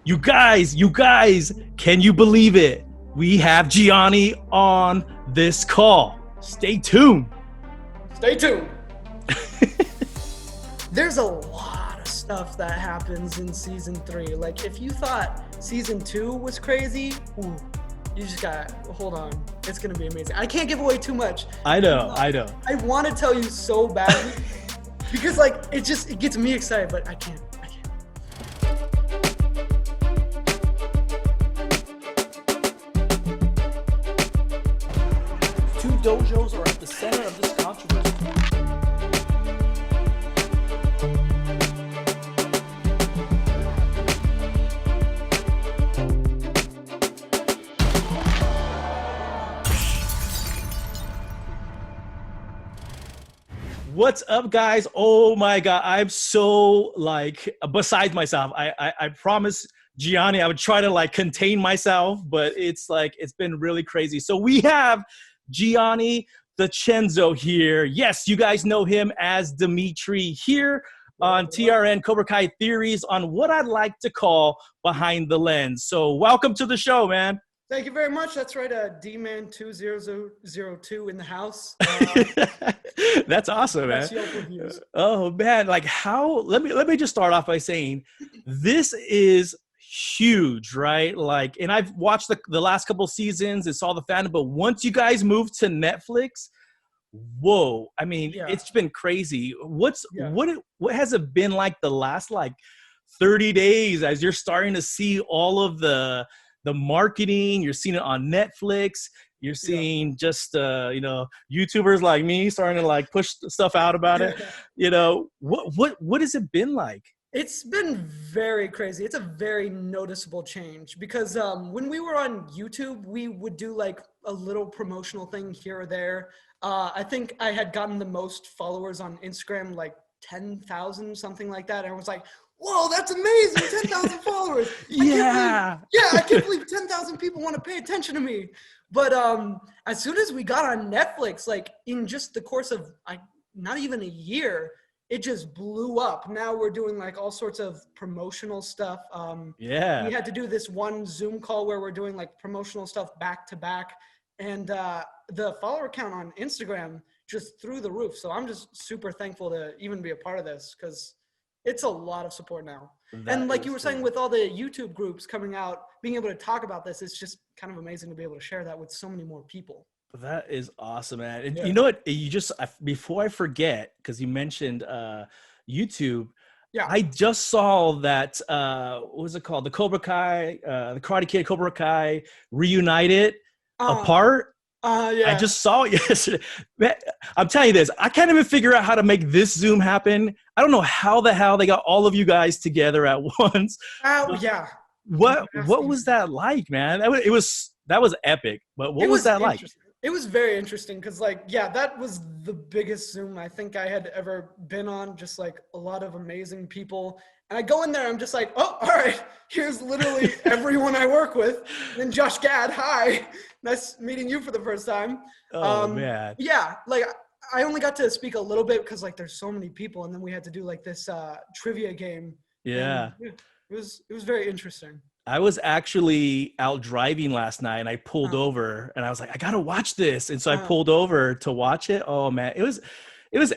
You guys, can you believe it? We have Gianni on this call. Stay tuned. Stay tuned. There's a lot of stuff that happens in season 3. Like, if you thought season 2 was crazy, ooh, you just got hold on. It's gonna be amazing. I can't give away too much. I know. I want to tell you so badly because like it gets me excited, but I can't. Two dojos are at the center of this controversy. What's up, guys? Oh my God, I'm so beside myself. I promise Gianni I would try to contain myself, but it's been really crazy. So we have Gianni DeCenzo here. Yes, you guys know him as Demetri here on TRN Cobra Kai Theories on what I'd like to call Behind the Lens. So welcome to the show, man. Thank you very much. That's right, D-Man 2002 in the house. That's awesome, man. Oh man, let me just start off by saying this is huge, right? And I've watched the last couple seasons and saw the fandom, but once you guys moved to Netflix, whoa, I mean, it's been crazy. What has it been like the last 30 days as you're starting to see all of the marketing? You're seeing it on Netflix. You're seeing just YouTubers like me starting to push stuff out about it. What has it been like? It's been very crazy. It's a very noticeable change because when we were on YouTube, we would do a little promotional thing here or there. I think I had gotten the most followers on Instagram, 10,000, something like that. And I was like, whoa, that's amazing. 10,000 followers. I can't believe 10,000 people want to pay attention to me. But as soon as we got on Netflix, in just the course of not even a year, it just blew up. Now we're doing all sorts of promotional stuff. We had to do this one Zoom call where we're doing promotional stuff back to back. And the follower count on Instagram just through the roof. So I'm just super thankful to even be a part of this because it's a lot of support now. And like you were saying, with all the YouTube groups coming out, being able to talk about this, it's just kind of amazing to be able to share that with so many more people. That is awesome, man. And you know what? Before I forget, because you mentioned YouTube, I just saw that, what was it called? The Cobra Kai, the Karate Kid Cobra Kai reunited apart. I just saw it yesterday. Man, I'm telling you this, I can't even figure out how to make this Zoom happen. I don't know how the hell they got all of you guys together at once. What was that like, man? That was epic. But what was that like? It was very interesting because that was the biggest Zoom I think I had ever been on. Just a lot of amazing people. And I go in there, I'm just like, oh, all right, here's literally everyone I work with. And then Josh Gad, hi. Nice meeting you for the first time. Oh, man. Yeah, I only got to speak a little bit because there's so many people. And then we had to do this trivia game. Yeah. And, it was very interesting. I was actually out driving last night and I pulled over and I was like, I got to watch this. And so I pulled over to watch it. Oh man, it was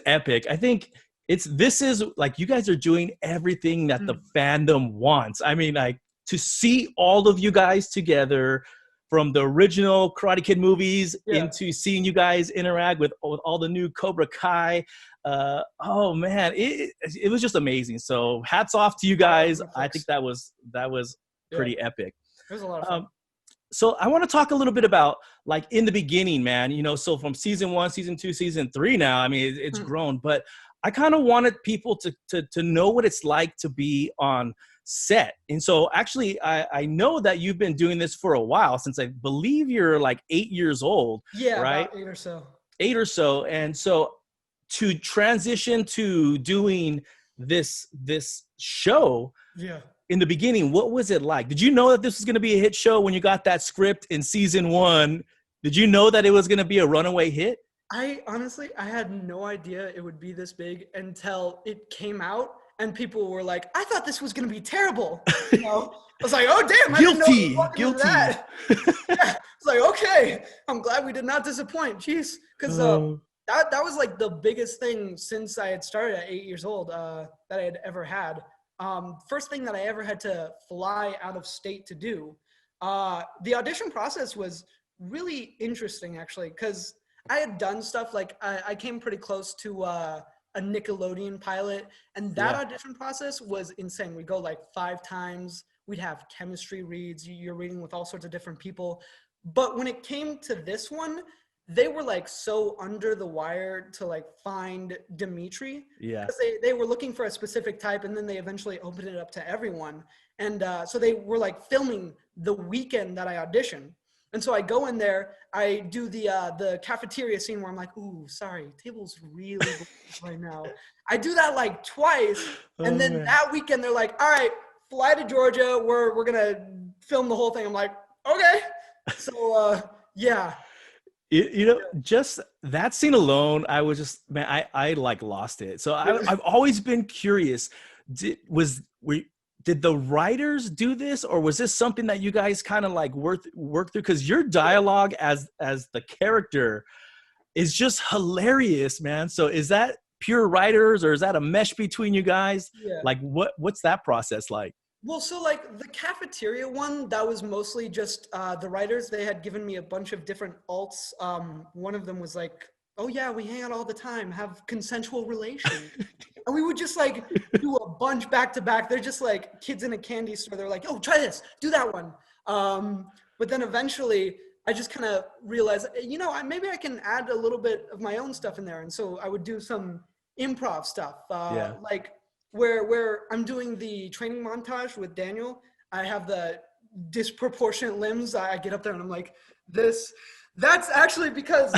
epic. I think this is you guys are doing everything that the fandom wants. I mean, to see all of you guys together from the original Karate Kid movies into seeing you guys interact with all the new Cobra Kai. Oh man, it was just amazing. So hats off to you guys. I think that was pretty epic. It was a lot of fun. So I want to talk a little bit about in the beginning, man, so from season 1, season 2, season 3 now, I mean, it's grown, but I kind of wanted people to know what it's like to be on set. And so actually I know that you've been doing this for a while, since I believe you're 8 years old. Yeah, right? About 8 or so. 8 or so. And so to transition to doing this show, in the beginning, what was it like? Did you know that this was going to be a hit show when you got that script in season 1? Did you know that it was going to be a runaway hit? I honestly had no idea it would be this big until it came out. and people were like, I thought this was going to be terrible. You know? I was like, oh, damn, I didn't know Guilty. that. Yeah. It's like, okay, I'm glad we did not disappoint. Jeez. Because that was like the biggest thing since I had started at 8 years old that I had ever had. First thing that I ever had to fly out of state to do. The audition process was really interesting, actually, because I had done stuff like I came pretty close to a Nickelodeon pilot, and that audition process was insane. We'd go like 5 times. We'd have chemistry reads. You're reading with all sorts of different people. But when it came to this one, they were like so under the wire to like find Demetri. Yeah. Because they were looking for a specific type, and then they eventually opened it up to everyone. And so they were like filming the weekend that I auditioned. And so I go in there, I do the cafeteria scene where I'm like, ooh, sorry, table's really right now. I do that like twice. And then that weekend they're like, all right, fly to Georgia. We're going to film the whole thing. I'm like, okay. So, yeah. You know, just that scene alone, I was just, man, I like lost it. So I've always been curious. Did the writers do this, or was this something that you guys kind of like work through? Because your dialogue as the character is just hilarious, man. So is that pure writers, or is that a mesh between you guys? Yeah. Like what's that process like? Well, so like the cafeteria one, that was mostly just the writers. They had given me a bunch of different alts. One of them was like, oh yeah, we hang out all the time, have consensual relations. And we would just like do a bunch back to back. They're just like kids in a candy store. They're like, oh, try this, do that one. But then eventually I just kind of realized, you know, maybe I can add a little bit of my own stuff in there. And so I would do some improv stuff, like where I'm doing the training montage with Daniel. I have the disproportionate limbs. I get up there and I'm like, this. That's actually because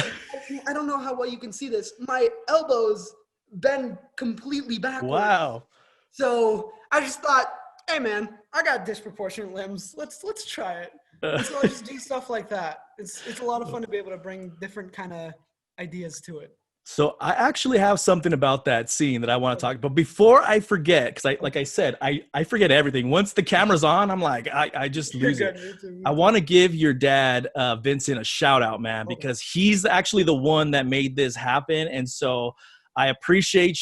I don't know how well you can see this. My elbows bend completely backwards. Wow. So I just thought, hey man, I got disproportionate limbs. Let's try it. And so I just do stuff like that. It's a lot of fun to be able to bring different kind of ideas to it. So I actually have something about that scene that I want to talk. But before I forget, because like I said, I forget everything. Once the camera's on, I'm like, I just lose it. I want to give your dad, Vincent, a shout out, man, because he's actually the one that made this happen. And so I appreciate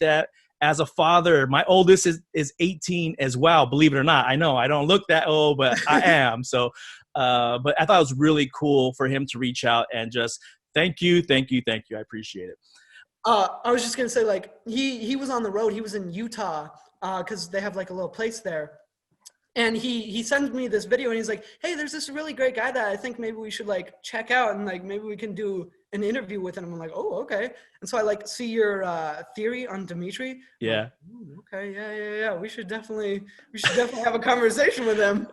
that. As a father, my oldest is 18 as well, believe it or not. I know I don't look that old, but I am. So, but I thought it was really cool for him to reach out and just thank you. I appreciate it. I was just going to say, like, he was on the road. He was in Utah because they have like a little place there. And he sends me this video and he's like, hey, there's this really great guy that I think maybe we should like check out and like maybe we can do an interview with him. I'm like, oh, okay. And so I like see your theory on Demetri. Yeah. Like, okay. Yeah. We should definitely have a conversation with him.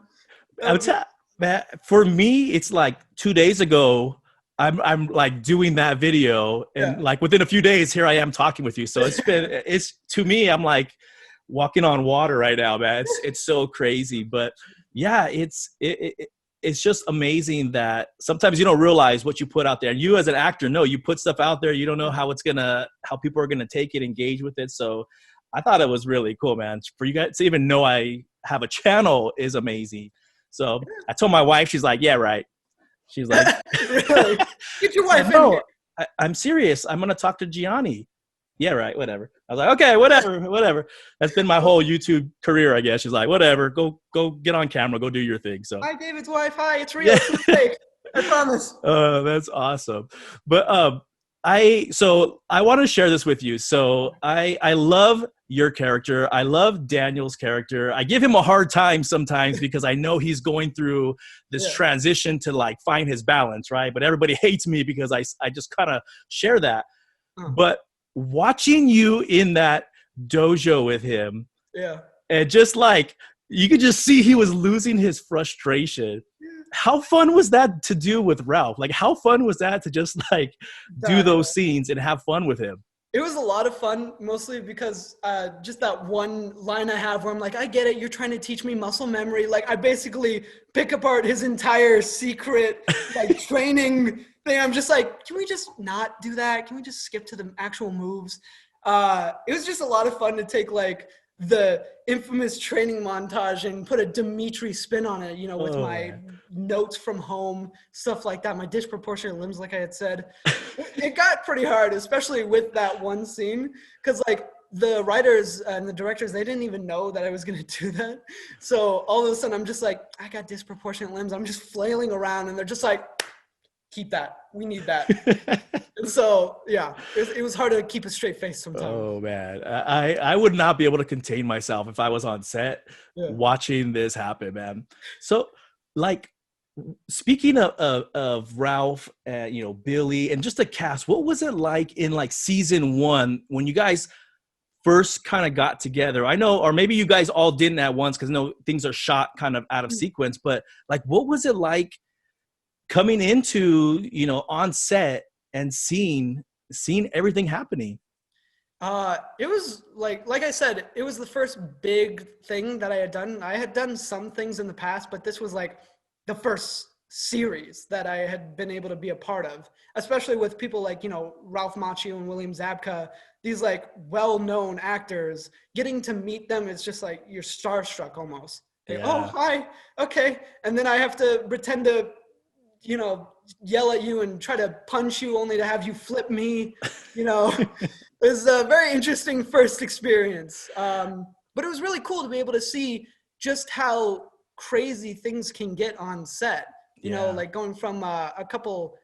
For me, it's like 2 days ago, I'm like doing that video and like within a few days, here I am talking with you. So it's to me, I'm like walking on water right now, man. It's so crazy, but yeah, it's just amazing that sometimes you don't realize what you put out there. And you as an actor, you put stuff out there. You don't know how people are going to take it, engage with it. So I thought it was really cool, man. For you guys to even know I have a channel is amazing. So I told my wife, she's like, yeah, right. She's like, really? Get your wife in here. I'm serious. I'm going to talk to Gianni. Yeah, right. Whatever. I was like, okay, whatever. That's been my whole YouTube career, I guess. She's like, whatever. Go get on camera. Go do your thing. So hi, David's wife. Hi, it's real. It's fake. I promise. That's awesome. But I want to share this with you. So I love your character. I love Daniel's character. I give him a hard time sometimes because I know he's going through this transition to like find his balance, right? But everybody hates me because I just kind of share that. But watching you in that dojo with him, and just like you could just see he was losing his frustration. How fun was that to do with Ralph? Like, how fun was that to just like do those scenes and have fun with him? It was a lot of fun, mostly because just that one line I have where I'm like, I get it. You're trying to teach me muscle memory. Like, I basically pick apart his entire secret like training thing. I'm just like, can we just not do that? Can we just skip to the actual moves? It was just a lot of fun to take like the infamous training montage and put a Demetri spin on it, you know, with my notes from home, stuff like that, my disproportionate limbs, like I had said. It got pretty hard, especially with that one scene, because like the writers and the directors, they didn't even know that I was going to do that. So all of a sudden I'm just like, I got disproportionate limbs. I'm just flailing around and they're just like, keep that. We need that. And so, yeah, it was hard to keep a straight face sometimes. Oh man, I would not be able to contain myself if I was on set watching this happen, man. So, like, speaking of Ralph, you know, Billy, and just the cast, what was it like in like season 1 when you guys first kind of got together? I know, or maybe you guys all didn't at once because no, things are shot kind of out of sequence. But like, what was it like coming into, you know, on set and seeing everything happening? It was like I said, it was the first big thing that I had done. I had done some things in the past, but this was like the first series that I had been able to be a part of, especially with people like, you know, Ralph Macchio and William Zabka, these like well-known actors. Getting to meet them is just like you're starstruck almost. Like, oh, hi, okay. And then I have to pretend to, you know, yell at you and try to punch you only to have you flip me, you know. It was a very interesting first experience. But it was really cool to be able to see just how crazy things can get on set. You know, like going from a couple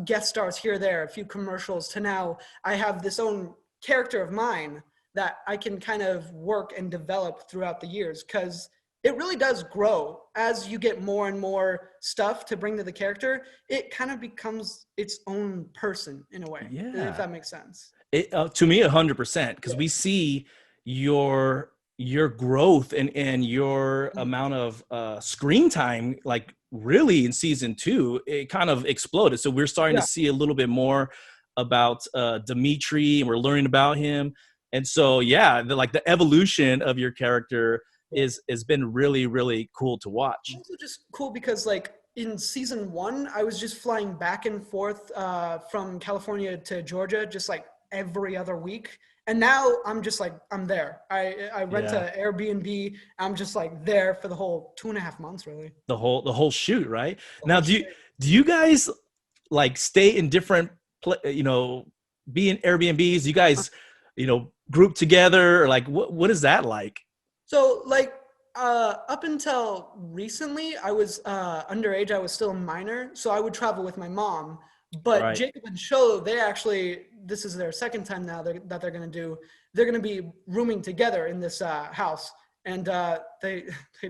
guest stars here or there, a few commercials, to now I have this own character of mine that I can kind of work and develop throughout the years, because it really does grow as you get more and more stuff to bring to the character. It kind of becomes its own person in a way, if that makes sense. To me, 100%, because we see your growth and your amount of screen time, like really in season 2, it kind of exploded. So we're starting to see a little bit more about Demetri, and we're learning about him. And so, like the evolution of your character has been really, really cool to watch. Also just cool because like in season 1, I was just flying back and forth from California to Georgia, just like every other week. And now I'm just like, I'm there. I rent an Airbnb. I'm just like there for the whole 2.5 months, really. The whole shoot, right? Now, do you guys like stay in different, you know, be in Airbnbs? Do you guys, you know, group together, or like what is that like? So like up until recently, I was underage. I was still a minor, so I would travel with my mom. But Jacob and Sholo, they actually, this is their second time now that they're going to do. They're going to be rooming together in this house, and they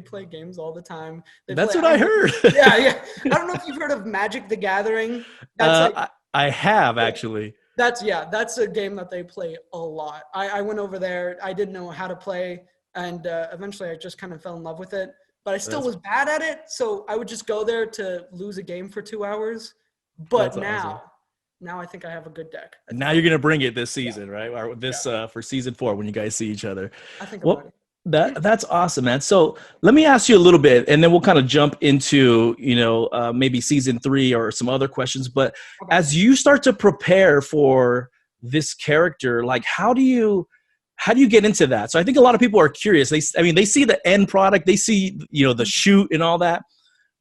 play games all the time. That's what I heard. Yeah. I don't know if you've heard of Magic the Gathering. That's like, I have actually. That's a game that they play a lot. I went over there. I didn't know how to play, and eventually I just kind of fell in love with it. But I still was bad at it, so I would just go there to lose a game for 2 hours. But now I think I have a good deck. Now you're gonna bring it this season, right? Or this for season 4 when you guys see each other. I think I'm ready. That's awesome, man. So let me ask you a little bit, and then we'll kind of jump into, you know, maybe season 3 or some other questions. But as you start to prepare for this character, like how do you get into that? So I think a lot of people are curious. They see the end product, they see, you know, the shoot and all that,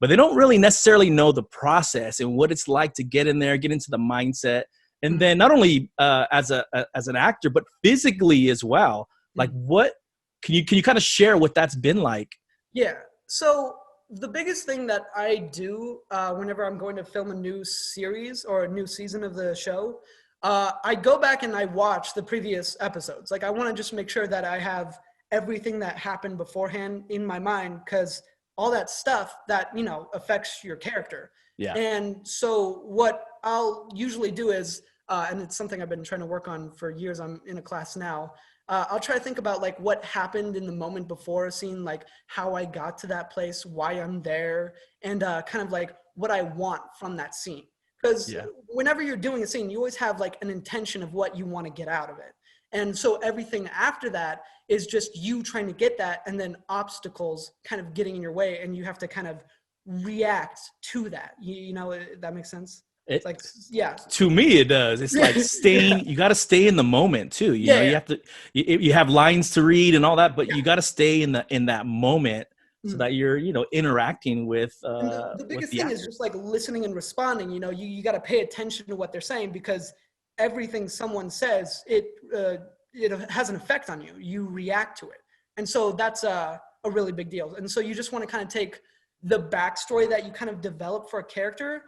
but they don't really necessarily know the process and what it's like to get in there, get into the mindset, and then not only as an actor, but physically as well. Like what? Can you kind of share what that's been like? Yeah. So the biggest thing that I do whenever I'm going to film a new series or a new season of the show, I go back and I watch the previous episodes. Like I want to just make sure that I have everything that happened beforehand in my mind, because all that stuff that, you know, affects your character. Yeah. And so what I'll usually do is, and it's something I've been trying to work on for years. I'm in a class now. I'll try to think about like what happened in the moment before a scene, like how I got to that place, why I'm there, and kind of like what I want from that scene. Because whenever you're doing a scene, you always have like an intention of what you want to get out of it. And so everything after that is just you trying to get that, and then obstacles kind of getting in your way, and you have to kind of react to that. You know, that makes sense? It's like, yeah. To me, it does. It's like staying. You got to stay in the moment too. You know, you have to. You have lines to read and all that, but you got to stay in that moment so that you're, you know, interacting with. The biggest thing is just like listening and responding. You know, you got to pay attention to what they're saying, because everything someone says, it has an effect on you. You react to it, and so that's a really big deal. And so you just want to kind of take the backstory that you kind of develop for a character,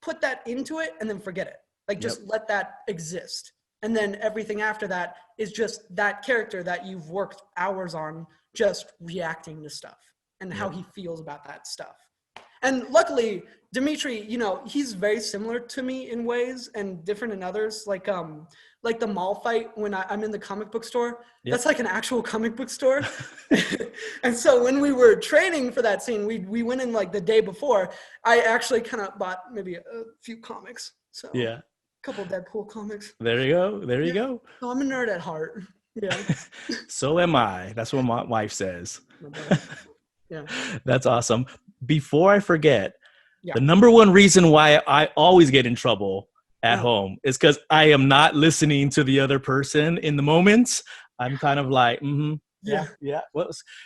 put that into it, and then forget it. Like, just let that exist. And then everything after that is just that character that you've worked hours on, just reacting to stuff and how he feels about that stuff. And luckily, Demetri, you know, he's very similar to me in ways and different in others. Like the mall fight when I'm in the comic book store, that's like an actual comic book store. And so when we were training for that scene, we went in like the day before. I actually kind of bought maybe a few comics. So a couple of Deadpool comics. There you go. There you go. So I'm a nerd at heart. Yeah. So am I. That's what my wife says. Yeah. That's awesome. Before I forget, the number one reason why I always get in trouble at home is because I am not listening to the other person in the moments. I'm kind of like, yeah.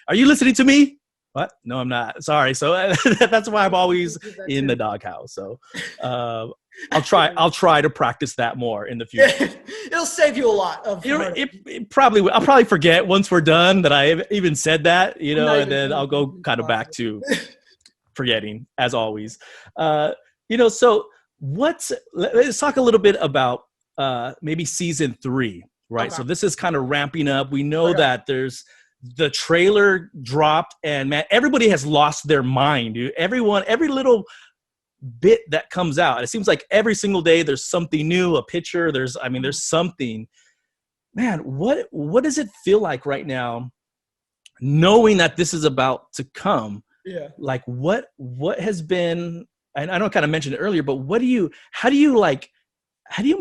Are you listening to me? What? No, I'm not. Sorry. So that's why I'm always in the doghouse. So I'll try to practice that more in the future. It'll save you a lot of. It probably. I'll probably forget once we're done that I even said that, you know, and then I'll go kind of back to forgetting as always. You know, so let's talk a little bit about maybe season 3, right? Okay. So this is kind of ramping up. We know that there's the trailer dropped, and man, everybody has lost their mind, dude. Every little bit that comes out, it seems like every single day there's something new, a picture, there's something. Man, what does it feel like right now knowing that this is about to come? Yeah. Like what has been, and I know I kind of mentioned it earlier, but how do you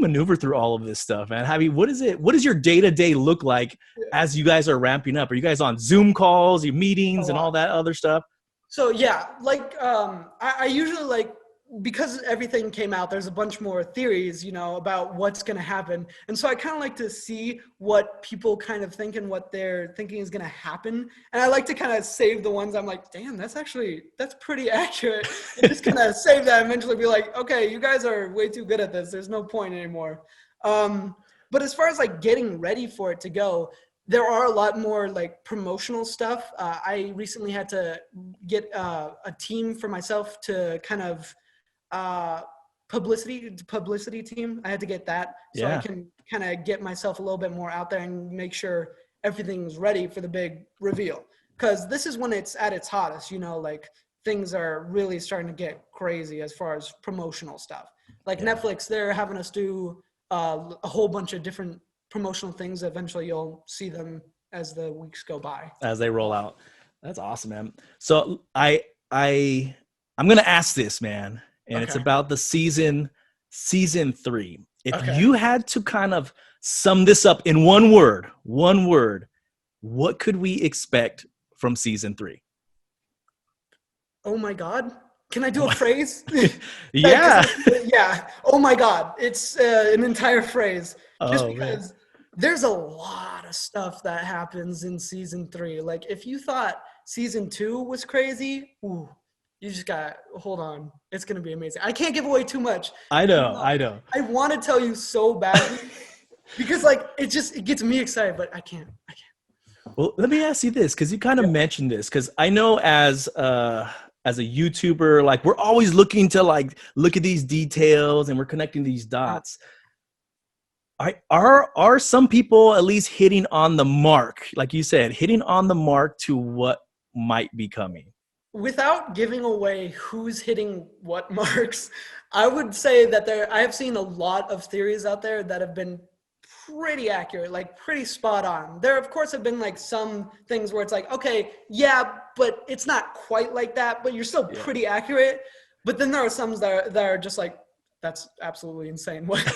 maneuver through all of this stuff, man? What does your day-to-day look like as you guys are ramping up? Are you guys on Zoom calls, your meetings and all that other stuff? So yeah, like I usually, like, because everything came out, there's a bunch more theories, you know, about what's going to happen. And so I kind of like to see what people kind of think and what they're thinking is going to happen. And I like to kind of save the ones I'm like, damn, that's pretty accurate. And just kind of save that and eventually be like, okay, you guys are way too good at this. There's no point anymore. But as far as like getting ready for it to go, there are a lot more like promotional stuff. I recently had to get a team for myself to kind of publicity team. I had to get that so I can kind of get myself a little bit more out there and make sure everything's ready for the big reveal, because this is when it's at its hottest, you know, like things are really starting to get crazy as far as promotional stuff. Like Netflix, they're having us do a whole bunch of different promotional things. Eventually you'll see them as the weeks go by, as they roll out. That's awesome, man. So I'm gonna ask this, man. And it's about the season 3. If you had to kind of sum this up in one word, what could we expect from season 3? Oh my God. Can I do a phrase? Yeah. Yeah. Oh my God. It's an entire phrase. Just because there's a lot of stuff that happens in season 3. Like, if you thought season 2 was crazy, you just got to hold on. It's going to be amazing. I can't give away too much. I know. I want to tell you so badly because like it gets me excited, but I can't. Well, let me ask you this, because you kind of mentioned this, because I know as a YouTuber, like we're always looking to like look at these details and we're connecting these dots. Are some people at least hitting on the mark, like you said, hitting on the mark to what might be coming? Without giving away who's hitting what marks, I would say that I have seen a lot of theories out there that have been pretty accurate, like pretty spot on. There, of course, have been like some things where it's like, okay, yeah, but it's not quite like that, but you're still pretty accurate. But then there are some that are just like, that's absolutely insane. What?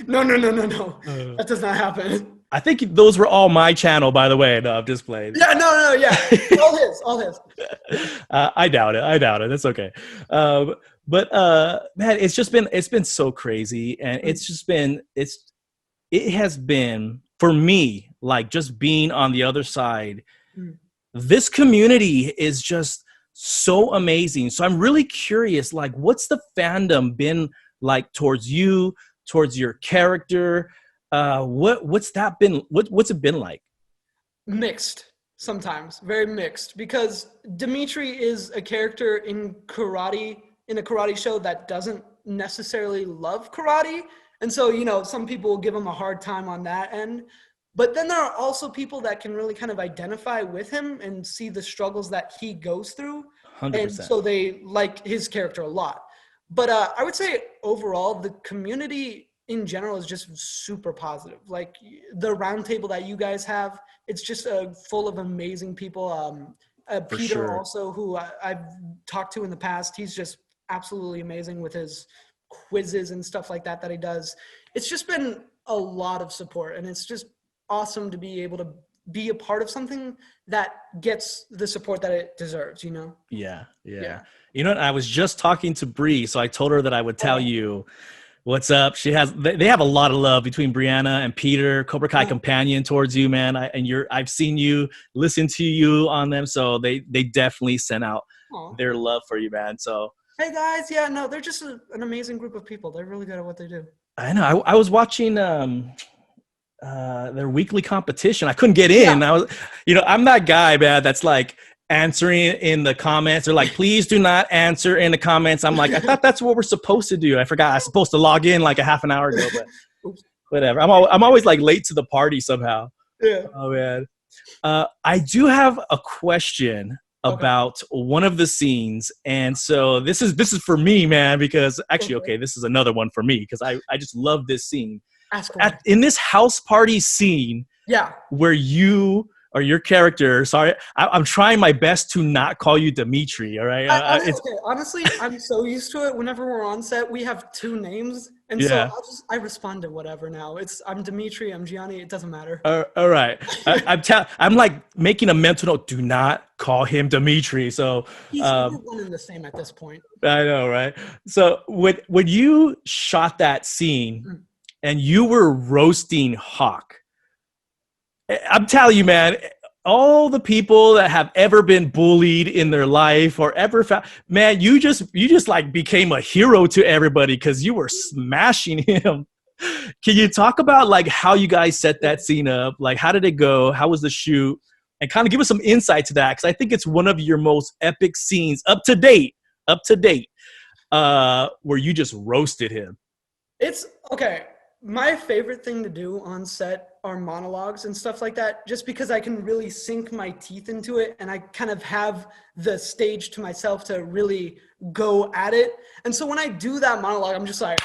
No. That does not happen. I think those were all my channel, by the way. No, I'm just playing. Yeah, no, yeah. All his. I doubt it. That's okay. But man, it's been so crazy, and it's just been it has been for me like just being on the other side. Mm. This community is just so amazing. So I'm really curious, like, what's the fandom been like towards you, towards your character? What's that been? What's it been like? Mixed sometimes, very mixed, because Demetri is a character in a karate show that doesn't necessarily love karate. And so, some people will give him a hard time on that end. But then there are also people that can really kind of identify with him and see the struggles that he goes through. And 100%. so they like his character a lot. But I would say overall, the community in general is just super positive. Like the roundtable that you guys have, it's just full of amazing people. Peter sure. also, who I've talked to in the past, he's just absolutely amazing with his quizzes and stuff like that he does. It's just been a lot of support, and it's just awesome to be able to be a part of something that gets the support that it deserves, Yeah. You know what? I was just talking to Bree, so I told her that I would tell you what's up. They have a lot of love between Brianna and Peter, Cobra Kai Companion towards you, man. I've seen you, listen to you on them, so they definitely sent out their love for you, man. So hey guys, they're just an amazing group of people. They're really good at what they do. I know. I was watching their weekly competition. I couldn't get in. I was, I'm that guy, man, that's like answering in the comments. They're like, please do not answer in the comments. I'm like, I thought that's what we're supposed to do. I forgot I was supposed to log in like a half an hour ago, but whatever. I'm always like late to the party somehow. Yeah. Oh man. I do have a question about one of the scenes, and so this is for me, man, because actually, this is another one for me because I just love this scene. In this house party scene, where you or your character, sorry, I'm trying my best to not call you Demetri, all right? Honestly, I'm so used to it. Whenever we're on set, we have two names, and so I respond to whatever now. I'm Demetri, I'm Gianni, it doesn't matter. All right. I'm like making a mental note, do not call him Demetri. So he's one and the same at this point. I know, right? So when you shot that scene and you were roasting Hawk, I'm telling you, man, all the people that have ever been bullied in their life or ever found, man, you just like became a hero to everybody because you were smashing him. Can you talk about like how you guys set that scene up? Like, how did it go? How was the shoot? And kind of give us some insight to that, because I think it's one of your most epic scenes up to date, where you just roasted him. It's okay. My favorite thing to do on set are monologues and stuff like that, just because I can really sink my teeth into it and I kind of have the stage to myself to really go at it. And so when I do that monologue, I'm just like,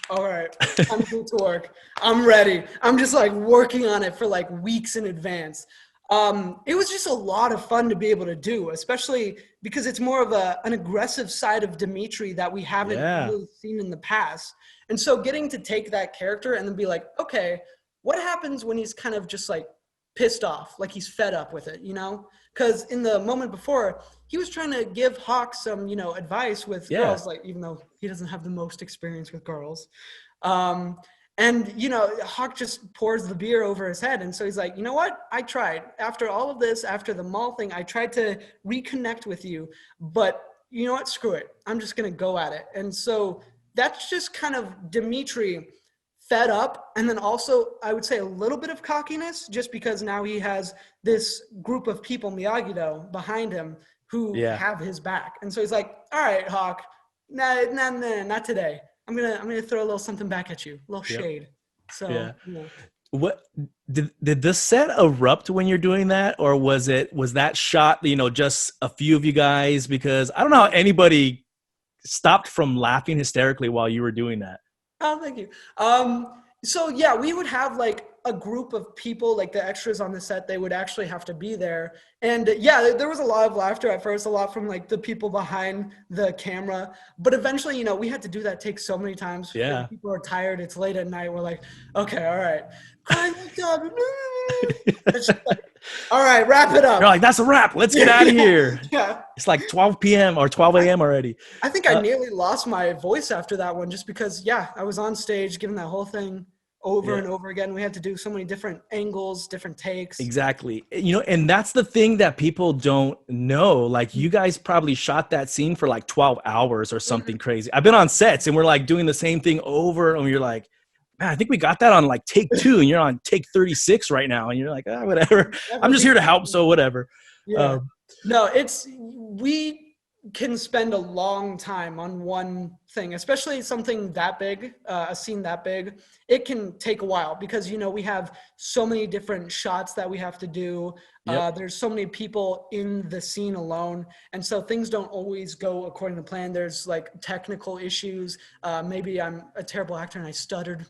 all right, I'm good to work. I'm ready. I'm just like working on it for like weeks in advance. It was just a lot of fun to be able to do, especially because it's more of an aggressive side of Demetri that we haven't really seen in the past. And so getting to take that character and then be like, okay, what happens when he's kind of just like pissed off, like he's fed up with it, Because in the moment before, he was trying to give Hawk some, advice with girls, like even though he doesn't have the most experience with girls. And, Hawk just pours the beer over his head. And so he's like, you know what? I tried. After all of this, after the mall thing, I tried to reconnect with you. But you know what? Screw it. I'm just going to go at it. And so that's just kind of Demetri fed up. And then also, I would say a little bit of cockiness, just because now he has this group of people, Miyagi-Do, behind him who have his back. And so he's like, all right, Hawk, nah, not today. I'm gonna throw a little something back at you, a little shade. So what did the set erupt when you're doing that, or was that shot, just a few of you guys? Because I don't know how anybody stopped from laughing hysterically while you were doing that. Oh, thank you. So we would have like a group of people, like the extras on the set, they would actually have to be there. And there was a lot of laughter at first, a lot from like the people behind the camera. But eventually, we had to do that take so many times. Yeah. People are tired. It's late at night. We're like, okay, all right. It's just like All right, wrap it up. You're like, that's a wrap. Let's get out of here. Yeah. It's like 12 p.m. or 12 a.m. already. I think I nearly lost my voice after that one just because, I was on stage giving that whole thing over and over again. We had to do so many different angles, different takes. Exactly. And that's the thing that people don't know. Like, you guys probably shot that scene for like 12 hours or something crazy. I've been on sets and we're like doing the same thing over, and you're like, man, I think we got that on like take 2, and you're on take 36 right now. And you're like, whatever. I'm just here to help. So whatever. Yeah. No, we can spend a long time on one thing, especially something that big, a scene that big. It can take a while because, we have so many different shots that we have to do. Yep. There's so many people in the scene alone. And so things don't always go according to plan. There's like technical issues. Maybe I'm a terrible actor and I stuttered,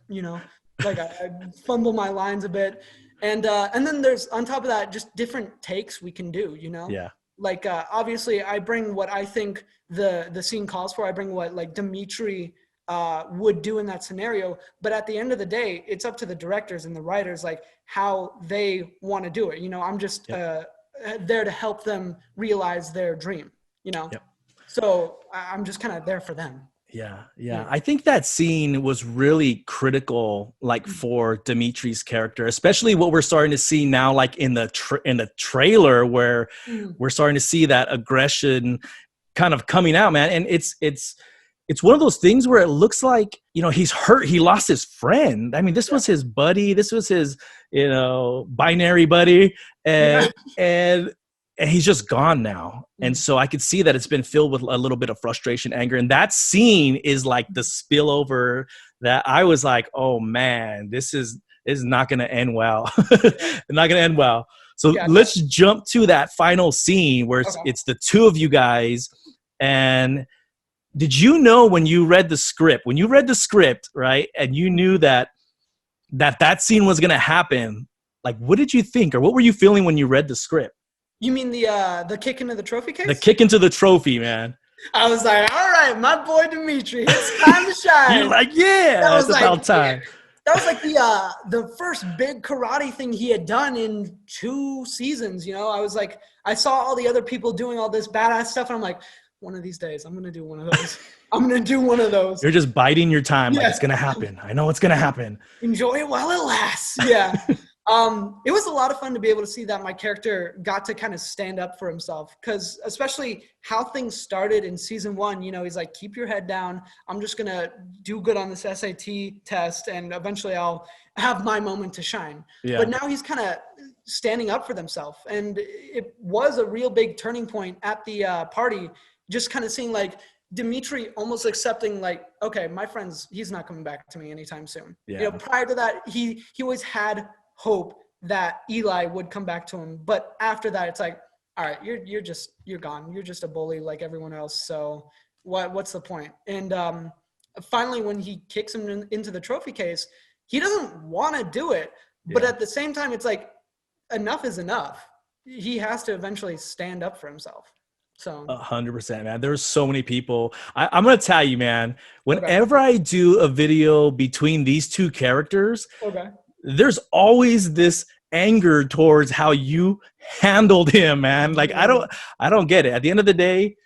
like I fumble my lines a bit. And then there's, on top of that, just different takes we can do, Yeah. Like, obviously I bring what I think the scene calls for. I bring what like Demetri would do in that scenario. But at the end of the day, it's up to the directors and the writers, like how they want to do it. I'm just there to help them realize their dream, Yep. So I'm just kind of there for them. Yeah. I think that scene was really critical, like for Demetri's character, especially what we're starting to see now, like in the trailer, where we're starting to see that aggression kind of coming out, man. And it's one of those things where it looks like, he's hurt. He lost his friend. I mean, this was his buddy. This was his, binary buddy. And he's just gone now. And so I could see that it's been filled with a little bit of frustration, anger. And that scene is like the spillover that I was like, oh man, this is not going to end well. Not going to end well. So let's jump to that final scene where it's the two of you guys. And did you know when you read the script, right? And you knew that scene was going to happen. Like, what did you think, or what were you feeling when you read the script? You mean the kick into the trophy case? The kick into the trophy, man. I was like, all right, my boy Demetri, it's time to shine. You're like, yeah, it's about time. That was like the first big karate thing he had done in 2 seasons. I was like, I saw all the other people doing all this badass stuff, and I'm like, one of these days, I'm going to do one of those. I'm going to do one of those. You're just biding your time. Like, it's going to happen. I know it's going to happen. Enjoy it while it lasts. Yeah. It was a lot of fun to be able to see that my character got to kind of stand up for himself, because especially how things started in season 1, he's like, keep your head down. I'm just going to do good on this SAT test, and eventually I'll have my moment to shine. Yeah. But now he's kind of standing up for themselves. And it was a real big turning point at the party, just kind of seeing like Demetri almost accepting like, okay, my friend's, he's not coming back to me anytime soon. Yeah. Prior to that, he always had hope that Eli would come back to him, but after that it's like, all right, you're gone, you're just a bully like everyone else, so what's the point? And finally when he kicks him into the trophy case, he doesn't want to do it, but at the same time it's like, enough is enough. He has to eventually stand up for himself. So 100%, man. There's so many people. I'm gonna tell you, man, whenever I do a video between these two characters, there's always this anger towards how you handled him, man. Like, I don't get it. At the end of the day,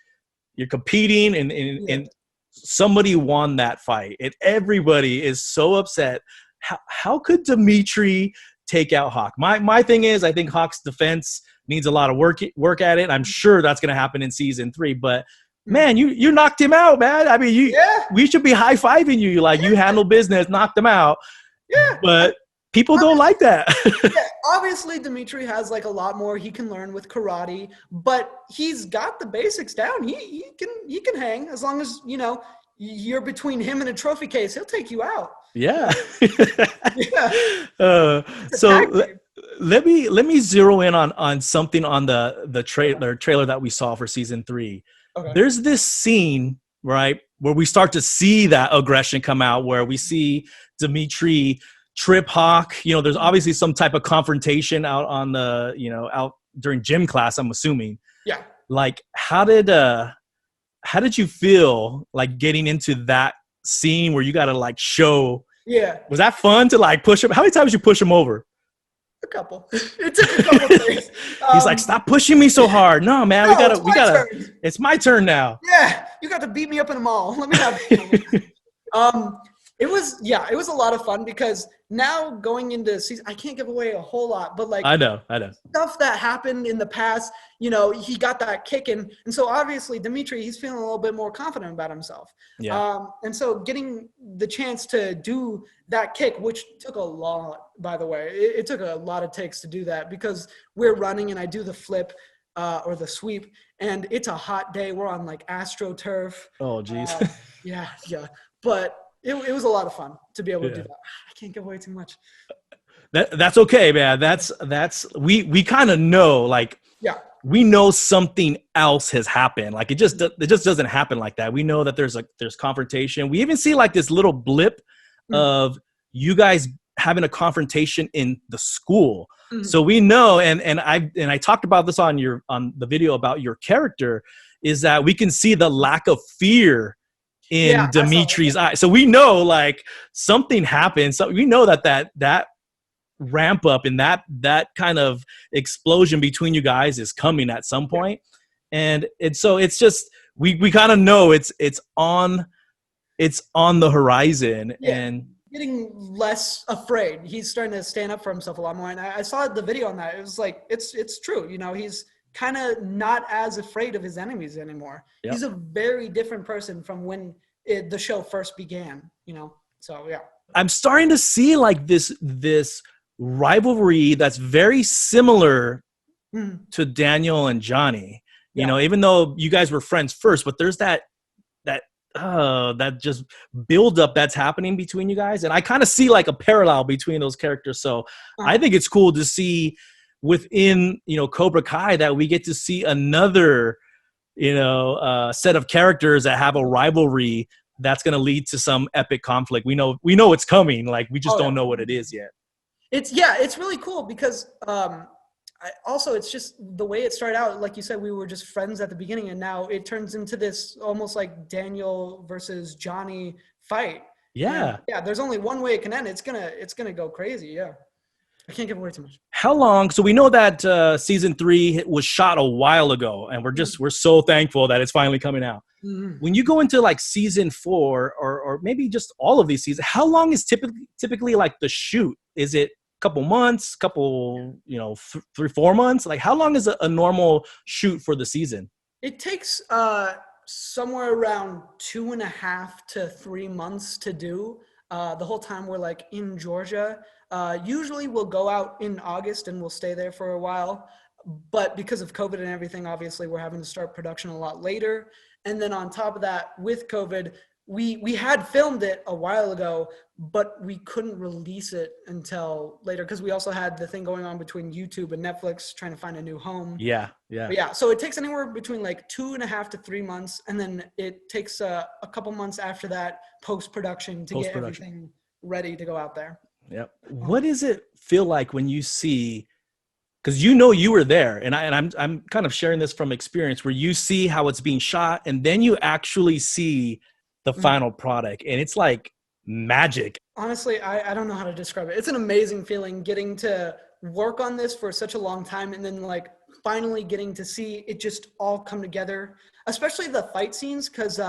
you're competing and somebody won that fight. And everybody is so upset. How could Demetri take out Hawk? My thing is, I think Hawk's defense needs a lot of work at it. I'm sure that's going to happen in season 3, but man, you knocked him out, man. I mean, we should be high-fiving you. Like, you handle business, knocked him out. Yeah. But people don't like that. Obviously Demetri has like a lot more he can learn with karate, but he's got the basics down. He can hang as long as you're between him and a trophy case. He'll take you out. Yeah. So let me zero in on something on the trailer that we saw for season 3. There's this scene, right, where we start to see that aggression come out, where we see Demetri trip Hawk. There's obviously some type of confrontation out on the, out during gym class, I'm assuming. Yeah. Like, how did you feel like getting into that scene where you got to like show? Yeah. Was that fun to like push him? How many times did you push him over? A couple. It took a couple days. He's like, stop pushing me so hard. No, man, no, we gotta. It's my turn now. Yeah, you got to beat me up in the mall. Let me have. It was a lot of fun because now going into season, I can't give away a whole lot, but like I know stuff that happened in the past. You know, he got that kick and so obviously Demetri, he's feeling a little bit more confident about himself. Yeah. And so getting the chance to do that kick, which took a lot, by the way, it took a lot of takes to do that because we're running and I do the flip or the sweep, and it's a hot day. We're on like AstroTurf. Oh, geez. Yeah, but. It was a lot of fun to be able to do that. I can't give away too much. That's okay, man. That's we kind of know, like, we know something else has happened. Like it just doesn't happen like that. We know that there's confrontation. We even see like this little blip of you guys having a confrontation in the school. Mm-hmm. So we know, and I talked about this on the video about your character, is that we can see the lack of fear in Demetri's eyes. So we know like something happened. So we know that ramp up and that kind of explosion between you guys is coming at some point. And so it's just, we kind of know it's on the horizon and getting less afraid. He's starting to stand up for himself a lot more. And I saw the video on that. It was like, it's true. You know, he's kind of not as afraid of his enemies anymore. Yep. He's a very different person from when the show first began, you know? So, yeah. I'm starting to see like this rivalry that's very similar to Daniel and Gianni, you know, even though you guys were friends first, but there's that just build up that's happening between you guys. And I kind of see like a parallel between those characters. So I think it's cool to see within, you know, Cobra Kai that we get to see another, you know, set of characters that have a rivalry that's going to lead to some epic conflict. We know it's coming. Like we just don't know what it is yet. It's really cool because it's just the way it started out. Like you said, we were just friends at the beginning, and now it turns into this almost like Daniel versus Gianni fight. Yeah, and there's only one way it can end. It's gonna go crazy. Yeah. I can't give away too much. How long? So we know that season 3 was shot a while ago, and we're so thankful that it's finally coming out. Mm-hmm. When you go into like season 4 or maybe just all of these seasons, how long is typically like the shoot? Is it a couple months, you know, 3-4 months? Like how long is a normal shoot for the season? It takes somewhere around 2.5 to 3 months to do. The whole time we're like in Georgia. Usually we'll go out in August and we'll stay there for a while. But because of COVID and everything, obviously we're having to start production a lot later. And then on top of that, with COVID, we had filmed it a while ago, but we couldn't release it until later because we also had the thing going on between YouTube and Netflix trying to find a new home. Yeah. But yeah, so it takes anywhere between like 2.5 to 3 months, and then it takes a couple months after that post-production to get everything ready to go out there. Yep. What does it feel like when you see, because you know you were there, and I'm kind of sharing this from experience, where you see how it's being shot, and then you actually see the final product, and it's like magic. Honestly, I don't know how to describe it. It's an amazing feeling getting to work on this for such a long time, and then like finally getting to see it just all come together, especially the fight scenes, because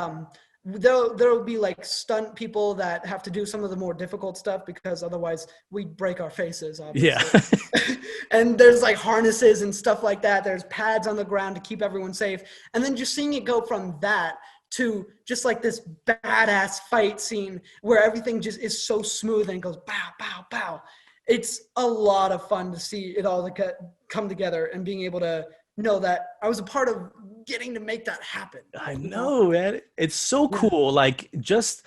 there'll be like stunt people that have to do some of the more difficult stuff because otherwise we break our faces, obviously. Yeah. And there's like harnesses and stuff like that. There's pads on the ground to keep everyone safe. And then just seeing it go from that to just like this badass fight scene where everything just is so smooth and goes bow, bow, bow. It's a lot of fun to see it all come together and being able to know that I was a part of getting to make that happen. I know, man. It's so cool. Like just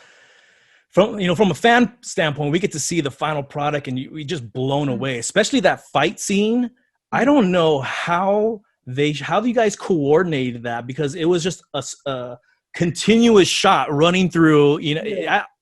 from a fan standpoint, we get to see the final product and we just blown away, especially that fight scene. I don't know how you guys coordinated that, because it was just a continuous shot running through,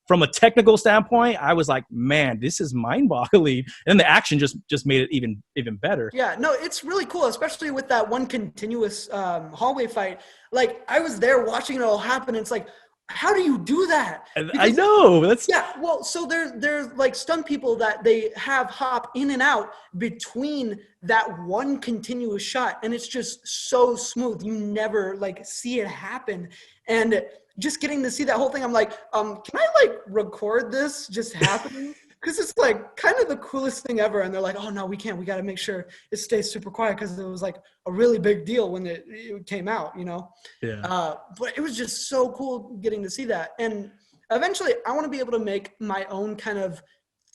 from a technical standpoint, I was like, man, this is mind-boggling. And the action just made it even better. Yeah, no, it's really cool, especially with that one continuous hallway fight. Like, I was there watching it all happen. And it's like, how do you do that? I know. That's yeah. Well, so there's like stunt people that they have hop in and out between that one continuous shot, and it's just so smooth. You never like see it happen, and just getting to see that whole thing, I'm like, can I like record this just happening? Because it's like kind of the coolest thing ever. And they're like, oh no, we can't. We got to make sure it stays super quiet because it was like a really big deal when it came out, you know? yeah. But it was just so cool getting to see that. And eventually I want to be able to make my own kind of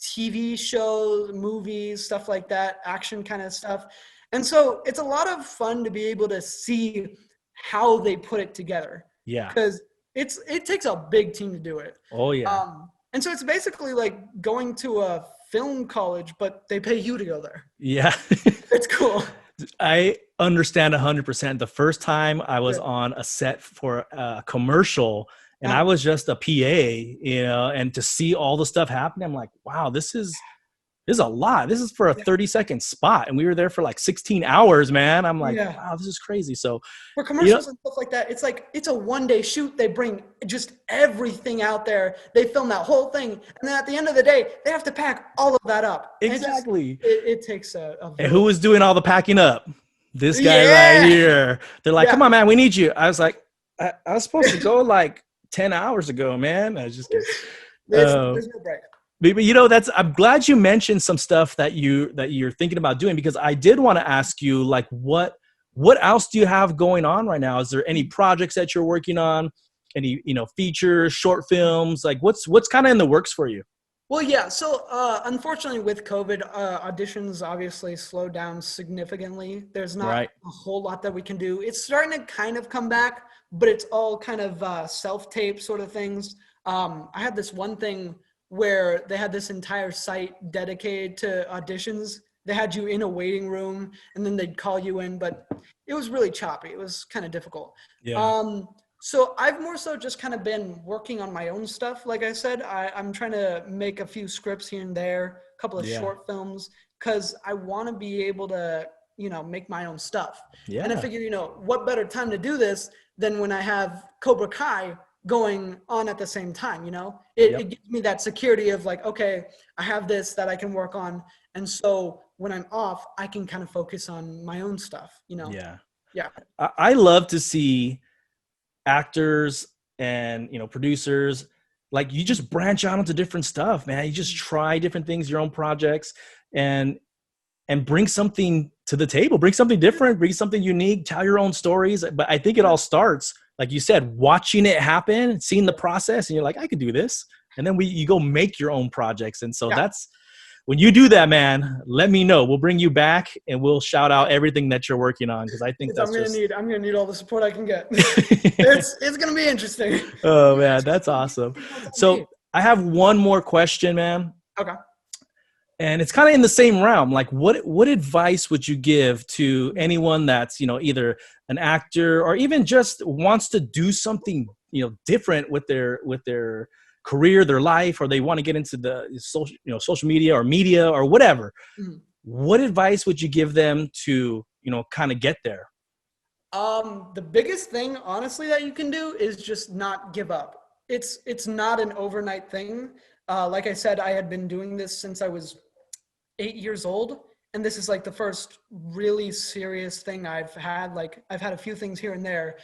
TV shows, movies, stuff like that, action kind of stuff. And so it's a lot of fun to be able to see how they put it together. Yeah. Because it takes a big team to do it. Oh yeah. And so it's basically like going to a film college, but they pay you to go there. Yeah. It's cool. I understand 100%. The first time I was on a set for a commercial and I was just a PA, you know, and to see all the stuff happening, I'm like, wow, this is a lot. This is for a 30-second spot. And we were there for like 16 hours, man. I'm like, wow, this is crazy. So for commercials and stuff like that, it's like, it's a one-day shoot. They bring just everything out there. They film that whole thing. And then at the end of the day, they have to pack all of that up. Exactly. It takes a and who was doing all the packing up? This guy right here. They're like, come on, man, we need you. I was like, I was supposed to go like 10 hours ago, man. I was just kidding. There's no break. But you know, I'm glad you mentioned some stuff that you're thinking about doing, because I did want to ask you, like, what else do you have going on right now? Is there any projects that you're working on? Any, you know, features, short films? Like what's kind of in the works for you? Well, yeah. So unfortunately with COVID, auditions obviously slowed down significantly. There's not a whole lot that we can do. It's starting to kind of come back, but it's all kind of self-tape sort of things. I had this one thing where they had this entire site dedicated to auditions. They had you in a waiting room and then they'd call you in, but it was really choppy. It was kind of difficult. Yeah. So I've more so just kind of been working on my own stuff. Like I said, I'm trying to make a few scripts here and there, a couple of short films, because I want to be able to, you know, make my own stuff. Yeah. And I figure, you know, what better time to do this than when I have Cobra Kai going on at the same time, you know? It gives me that security of like, okay, I have this that I can work on. And so when I'm off, I can kind of focus on my own stuff, you know? Yeah. Yeah. I love to see actors and, you know, producers, like, you just branch out into different stuff, man. You just try different things, your own projects, and bring something to the table, bring something different, bring something unique, tell your own stories. But I think it all starts, like you said, watching it happen, seeing the process, and you're like, I could do this. And then you go make your own projects. And so that's, when you do that, man, let me know. We'll bring you back and we'll shout out everything that you're working on. Cause I think I'm gonna need all the support I can get. It's gonna be interesting. Oh man, that's awesome. So I have one more question, man. Okay. And it's kind of in the same realm. Like, what advice would you give to anyone that's, you know, either an actor or even just wants to do something, you know, different with their career, their life, or they want to get into the social media or whatever. Mm-hmm. What advice would you give them to, you know, kind of get there? The biggest thing, honestly, that you can do is just not give up. It's not an overnight thing. Like I said, I had been doing this since I was 8 years old. And this is like the first really serious thing I've had. Like, I've had a few things here and there,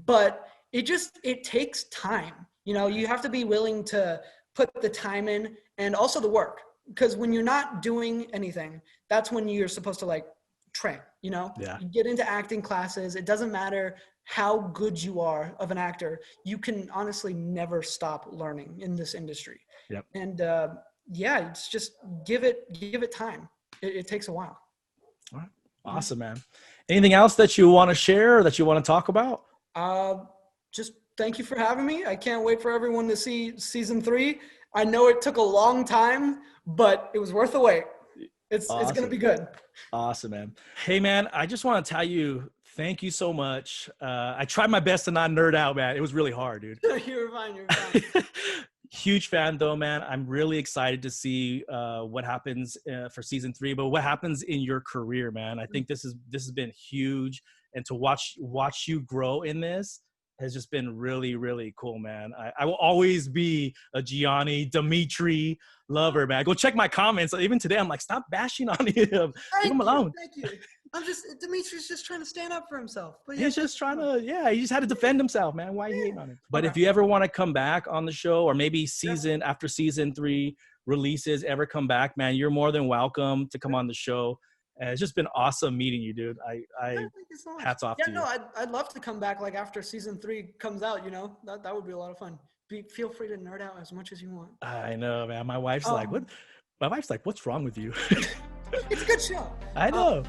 but it takes time. You know, you have to be willing to put the time in and also the work, because when you're not doing anything, that's when you're supposed to like train, you know? Yeah. You get into acting classes. It doesn't matter how good you are of an actor. You can honestly never stop learning in this industry. Yep. And, it's just give it time. It takes a while. All right. Awesome, man. Anything else that you want to share or that you want to talk about? Just thank you for having me. I can't wait for everyone to see season 3. I know it took a long time, but it was worth the wait. It's going to be good. Awesome, man. Hey, man, I just want to tell you, thank you so much. I tried my best to not nerd out, man. It was really hard, dude. You're fine. Huge fan though, man. I'm really excited to see what happens for season 3, but what happens in your career, man. I think this has been huge, and to watch you grow in this, has just been really, really cool, man. I will always be a Gianni Demetri lover, man. Go check my comments. Even today, I'm like, stop bashing on him. Leave him alone. Thank you. Demetri's just trying to stand up for himself. But he's just trying to, he just had to defend himself, man. Why are you hating on him? But if you ever want to come back on the show, or maybe after season 3 releases ever come back, man, you're more than welcome to come on the show. It's just been awesome meeting you, dude. Thank you so much. Hats off to you. No, I'd love to come back like after season 3 comes out, that would be a lot of fun. Feel free to nerd out as much as you want. I know, man. My wife's like, what? My wife's like, what's wrong with you? It's a good show. I know.